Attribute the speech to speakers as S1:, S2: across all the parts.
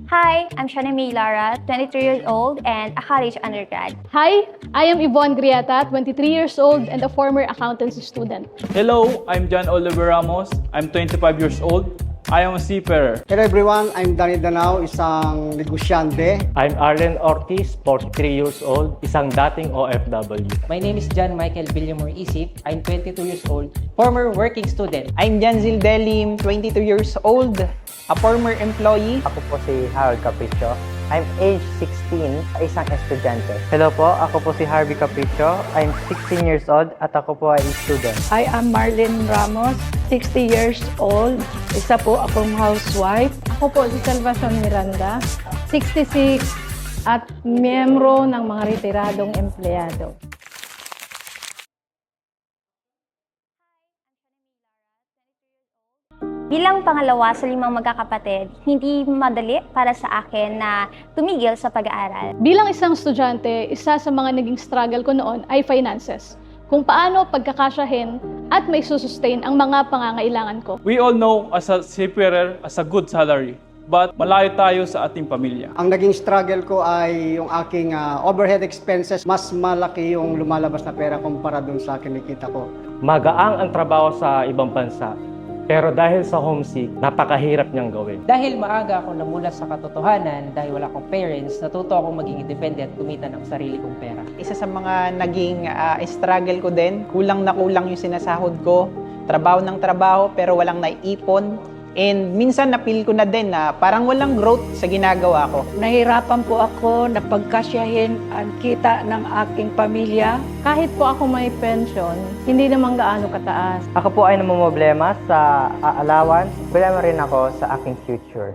S1: Hi, I'm Shana May Lara, 23 years old and a college undergrad.
S2: Hi, I am Yvonne Griata, 23 years old and a former accountancy student.
S3: Hello, I'm John Oliver Ramos. I'm 25 years old. I am a seafarer.
S4: Hello everyone, I'm Danny Danao, isang negosyante.
S5: I'm Arlen Ortiz, 43 years old, isang dating OFW.
S6: My name is John Michael Villamor Isip. I'm 22 years old, former working student.
S7: I'm Janzil Delim, 22 years old, a former employee.
S8: Ako po si Harold Capricho. I'm age 16, isang estudyante. Hello po, ako po si Harvey Capricho. I'm 16 years old at ako po ay student.
S9: I am Marlene Ramos, 60 years old. Isa po akong housewife.
S2: Ako po si Salvacion Miranda, 66 at miyembro ng mga retiradong empleyado.
S1: Bilang pangalawa sa 5 magkakapatid, hindi madali para sa akin na tumigil sa pag-aaral.
S2: Bilang isang estudyante, isa sa mga naging struggle ko noon ay finances. Kung paano pagkakasyahin at may susustain ang mga pangangailangan ko.
S3: We all know as a seafarer, as a good salary. But malayo tayo sa ating pamilya.
S4: Ang naging struggle ko ay yung aking overhead expenses. Mas malaki yung lumalabas na pera kumpara dun sa kinikita ko.
S5: Magaang ang trabaho sa ibang bansa, pero dahil sa homesick, napakahirap niyang gawin.
S6: Dahil maaga ako namulat sa katotohanan, dahil wala akong parents, natuto akong maging independent, kumita ng sarili kong pera.
S7: Isa sa mga naging struggle ko din, kulang na kulang yung sinasahod ko, trabaho ng trabaho pero walang naiipon. And minsan napil ko na din na parang walang growth sa ginagawa ko.
S9: Nahirapan po ako na pagkasyahin ang kita ng aking pamilya.
S2: Kahit po ako may pension, hindi naman gaano kataas.
S8: Ako po ay namumblema sa allowance. Problema rin ako sa aking future.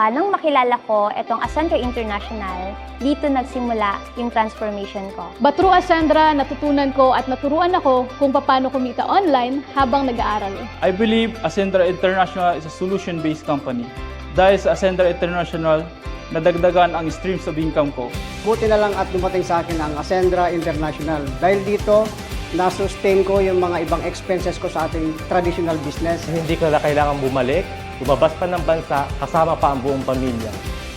S1: Nang makilala ko itong Ascendra International, dito nagsimula yung transformation ko.
S2: But through Ascendra, natutunan ko at naturuan ako kung paano kumita online habang nag-aaral.
S3: I believe Ascendra International is a solution-based company. Dahil sa Ascendra International, nadagdagan ang streams of income ko.
S4: Buti na lang at dumating sa akin ang Ascendra International. Dahil dito, na-sustain ko yung mga ibang expenses ko sa ating traditional business.
S5: Hindi ko na kailangan bumalik, lumabas pa ng bansa, kasama pa ang buong pamilya.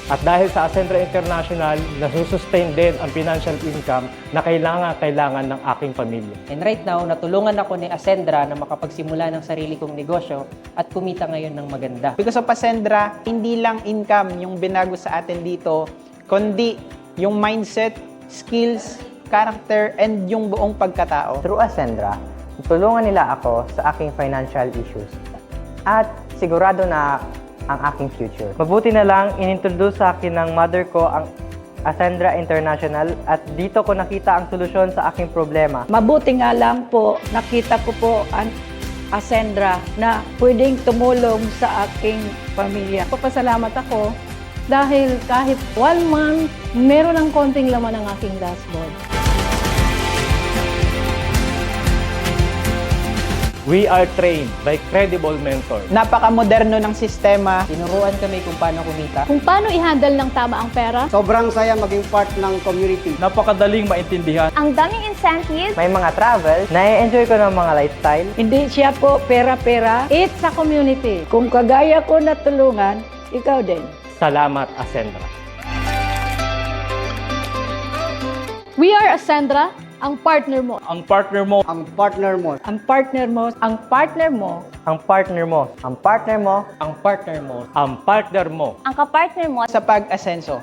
S5: At dahil sa Ascendra International, nasusustain din ang financial income na kailangan ng aking pamilya.
S6: And right now, natulungan ako ni Ascendra na makapagsimula ng sarili kong negosyo at kumita ngayon ng maganda.
S7: Because of Ascendra, hindi lang income yung binago sa atin dito, kundi yung mindset, skills, character, and yung buong pagkatao.
S8: Through Ascendra, tulungan nila ako sa aking financial issues. At sigurado na ang aking future. Mabuti na lang, inintroduce sa akin ng mother ko ang Ascendra International at dito ko nakita ang solusyon sa aking problema.
S9: Mabuti nga lang po, nakita ko po ang Ascendra na pwedeng tumulong sa aking pamilya.
S2: Papasalamat ako dahil kahit 1 month, meron ng konting laman ang aking dashboard.
S5: We are trained by credible mentors.
S7: Napaka-moderno ng sistema.
S6: Tinuruan kami kung paano kumita.
S2: Kung paano i-handle ng tama ang pera,
S4: Sobrang saya maging part ng community.
S3: Napakadaling maintindihan.
S1: Ang daming incentives,
S8: May mga travel, na-enjoy ko ng mga lifestyle.
S9: Hindi siya po pera-pera.
S2: it's a community.
S9: Kung kagaya ko na tulungan, ikaw din.
S5: Salamat, Ascendra.
S2: We are Ascendra, ang partner mo.
S3: Ang partner mo,
S4: Ang partner mo,
S9: Ang partner mo,
S2: Ang partner mo,
S8: Ang partner mo, ang partner mo,
S6: Ang partner mo,
S5: Ang partner mo.
S1: ang kapartner mo
S7: Sa pag-asenso.